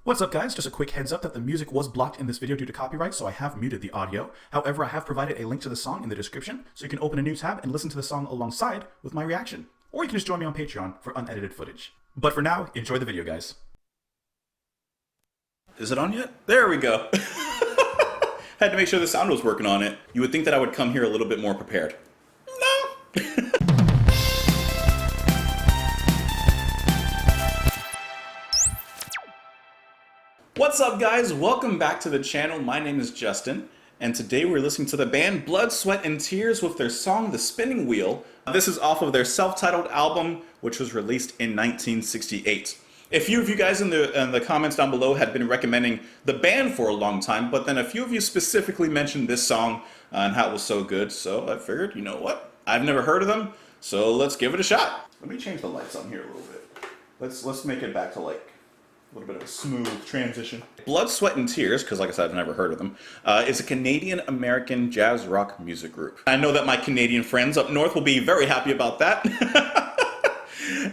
What's up guys, just a quick heads up that the music was blocked in this video due to copyright, so I have muted the audio. However, I have provided a link to the song in the description, so you can open a new tab and listen to the song alongside with my reaction. Or you can just join me on Patreon for unedited footage. But for now, enjoy the video guys. Is it on yet? There we go. Had to make sure the sound was working on it. You would think that I would come here a little bit more prepared. No. What's up guys? Welcome back to the channel. My name is Justin, and today we're listening to the band Blood, Sweat and Tears with their song The Spinning Wheel. This is off of their self-titled album, which was released in 1968. A few of you guys in the comments down below had been recommending the band for a long time, but then a few of you specifically mentioned this song and how it was so good, so I figured, you know what? I've never heard of them, so let's give it a shot. Let me change the lights on here a little bit. Let's make it back to like a little bit of a smooth transition. Blood, Sweat and Tears, because like I said, I've never heard of them, is a Canadian-American jazz rock music group. I know that my Canadian friends up north will be very happy about that.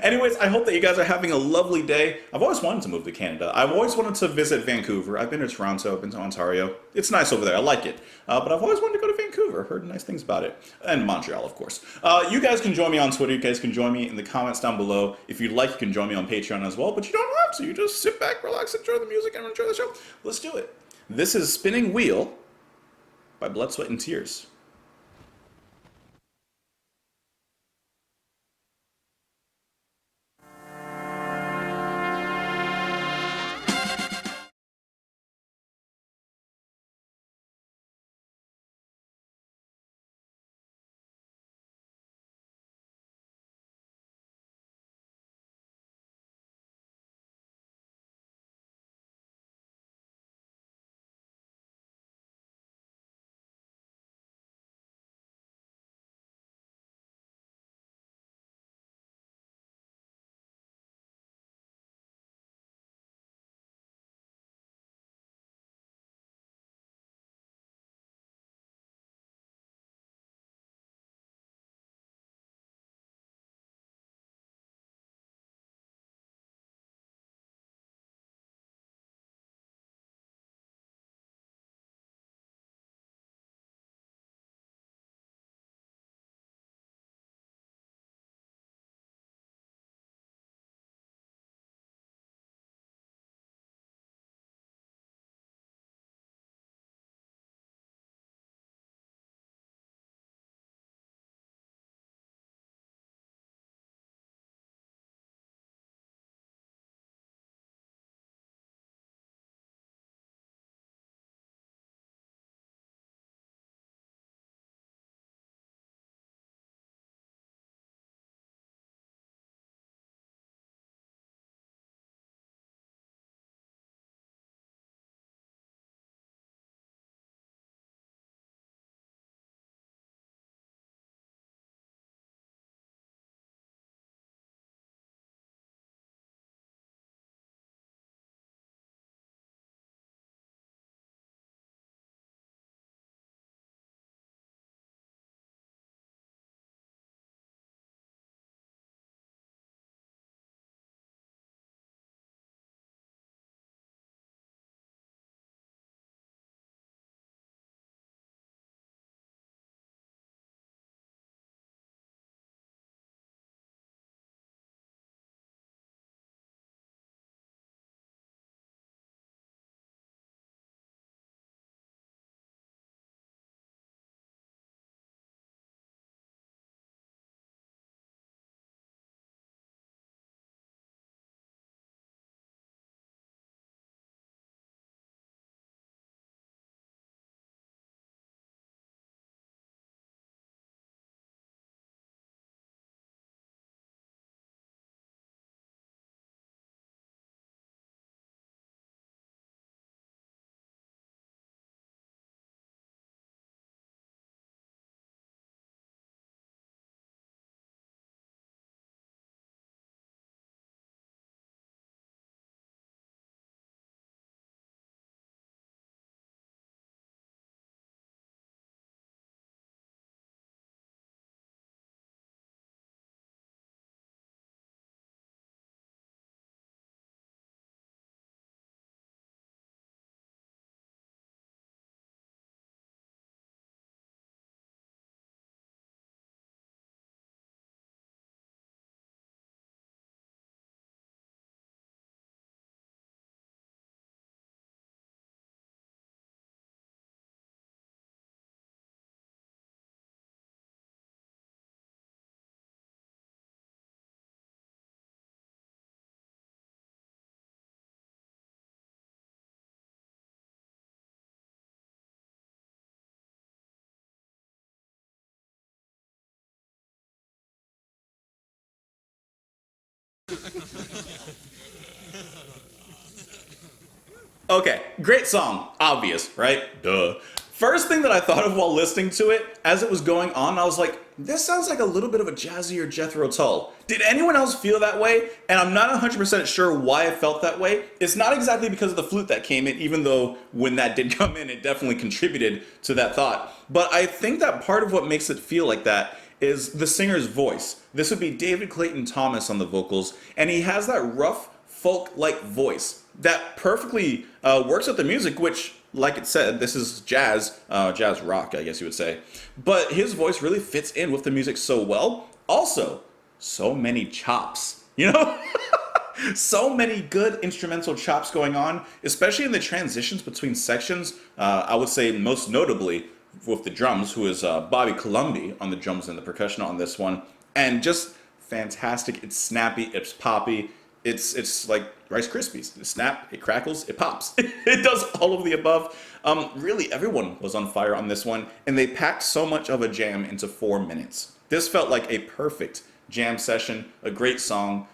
Anyways, I hope that you guys are having a lovely day. I've always wanted to move to Canada. I've always wanted to visit Vancouver. I've been to Toronto, I've been to Ontario. It's nice over there, I like it. But I've always wanted to go to Vancouver. I've heard nice things about it. And Montreal, of course. You guys can join me on Twitter. You guys can join me in the comments down below. If you'd like, you can join me on Patreon as well. But you don't have to. You just sit back, relax, enjoy the music, and enjoy the show. Let's do it. This is Spinning Wheel by Blood, Sweat and Tears. Okay, great song. Obvious, right? Duh. First thing that I thought of while listening to it, as it was going on, I was like, this sounds like a little bit of a jazzier Jethro Tull. Did anyone else feel that way? And I'm not 100% sure why I felt that way. It's not exactly because of the flute that came in, even though when that did come in, it definitely contributed to that thought. But I think that part of what makes it feel like that is the singer's voice. This would be David Clayton Thomas on the vocals, and he has that rough, folk-like voice that perfectly works with the music, which, like it said, this is jazz, jazz rock, I guess you would say. But his voice really fits in with the music so well. Also, so many chops, you know? So many good instrumental chops going on, especially in the transitions between sections. I would say most notably with the drums, who is Bobby Colomby on the drums and the percussion on this one. And just fantastic. It's snappy, it's poppy. It's like Rice Krispies. It snap, it crackles, it pops. It does all of the above. Really, everyone was on fire on this one, and they packed so much of a jam into 4 minutes. This felt like a perfect jam session, a great song.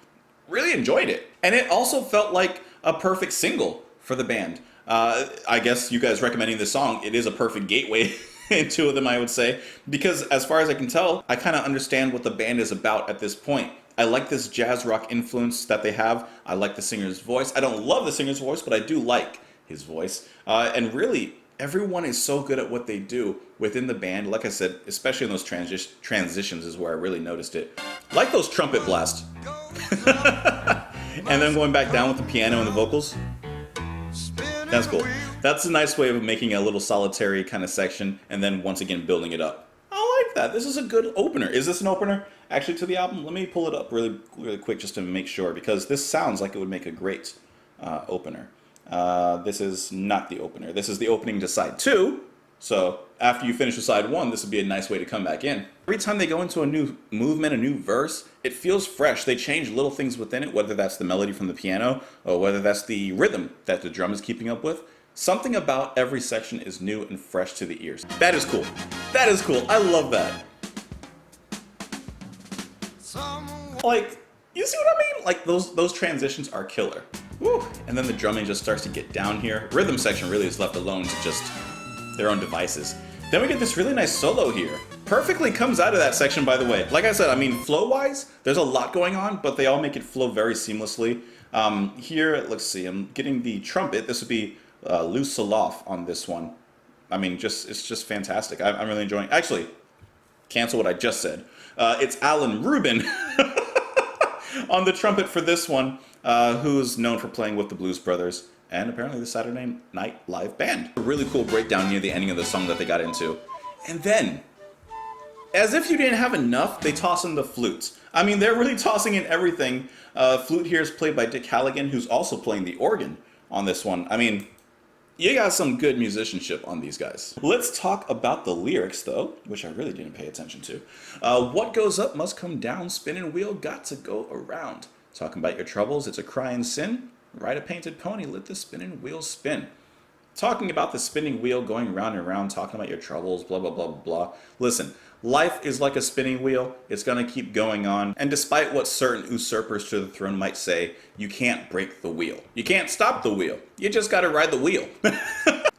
Really enjoyed it. And it also felt like a perfect single for the band. I guess you guys recommending this song, it is a perfect gateway into them, I would say, because as far as I can tell, I kind of understand what the band is about at this point. I like this jazz rock influence that they have. I like the singer's voice. I don't love the singer's voice, but I do like his voice. And really, everyone is so good at what they do within the band. Like I said, especially in those transitions is where I really noticed it. Like those trumpet blasts. And then going back down with the piano and the vocals. That's cool. That's a nice way of making a little solitary kind of section and then once again building it up. I like that. This is a good opener. Is this an opener actually to the album? Let me pull it up really quick just to make sure, because this sounds like it would make a great opener. This is not the opener. This is the opening to side 2. So after you finish with side 1, this would be a nice way to come back in. Every time they go into a new movement, a new verse, it feels fresh. They change little things within it, whether that's the melody from the piano or whether that's the rhythm that the drum is keeping up with. Something about every section is new and fresh to the ears. That is cool. That is cool. I love that. Like, you see what I mean? Like, those transitions are killer. Woo. And then the drumming just starts to get down here. Rhythm section really is left alone to just their own devices. Then we get this really nice solo here. Perfectly comes out of that section, by the way. Like I said, I mean, flow-wise, there's a lot going on, but they all make it flow very seamlessly. Here, let's see, I'm getting the trumpet. This would be Lou Soloff on this one. I mean, it's just fantastic. I'm really enjoying. Actually, cancel what I just said. It's Alan Rubin on the trumpet for this one, who's known for playing with the Blues Brothers and apparently the Saturday Night Live Band. A really cool breakdown near the ending of the song that they got into. And then, as if you didn't have enough, they toss in the flutes. I mean, they're really tossing in everything. Flute here is played by Dick Halligan, who's also playing the organ on this one. I mean, you got some good musicianship on these guys. Let's talk about the lyrics, though, which I really didn't pay attention to. What goes up must come down, spinning wheel got to go around. Talking about your troubles, it's a crying sin. Ride a painted pony, let the spinning wheel spin. Talking about the spinning wheel going round and round, talking about your troubles, blah, blah, blah, blah, blah. Listen, life is like a spinning wheel. It's going to keep going on. And despite what certain usurpers to the throne might say, you can't break the wheel. You can't stop the wheel. You just got to ride the wheel.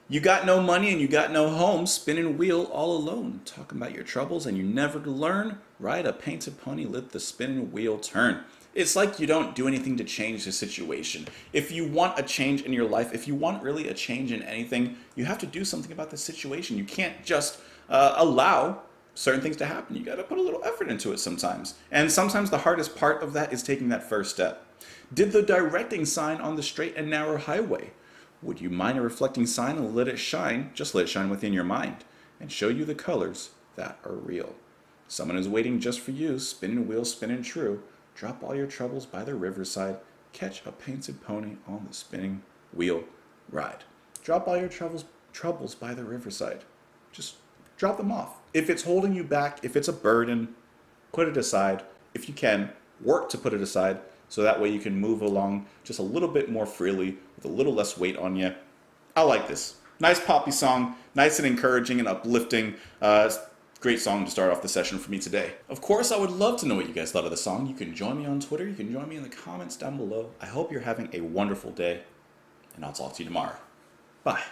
You got no money and you got no home, spinning wheel all alone. Talking about your troubles and you never learn. Ride a painted pony, let the spinning wheel turn. It's like you don't do anything to change the situation. If you want a change in your life, if you want really a change in anything, you have to do something about the situation. You can't just allow certain things to happen. You got to put a little effort into it sometimes. And sometimes the hardest part of that is taking that first step. Did the directing sign on the straight and narrow highway? Would you mind a reflecting sign and let it shine? Just let it shine within your mind and show you the colors that are real. Someone is waiting just for you, spinning wheels, spinning true. Drop all your troubles by the riverside. Catch a painted pony on the spinning wheel ride. Drop all your troubles by the riverside. Just drop them off. If it's holding you back, if it's a burden, put it aside. If you can, work to put it aside so that way you can move along just a little bit more freely with a little less weight on you. I like this. Nice poppy song, nice and encouraging and uplifting. Great song to start off the session for me today. Of course, I would love to know what you guys thought of the song. You can join me on Twitter. You can join me in the comments down below. I hope you're having a wonderful day, and I'll talk to you tomorrow. Bye.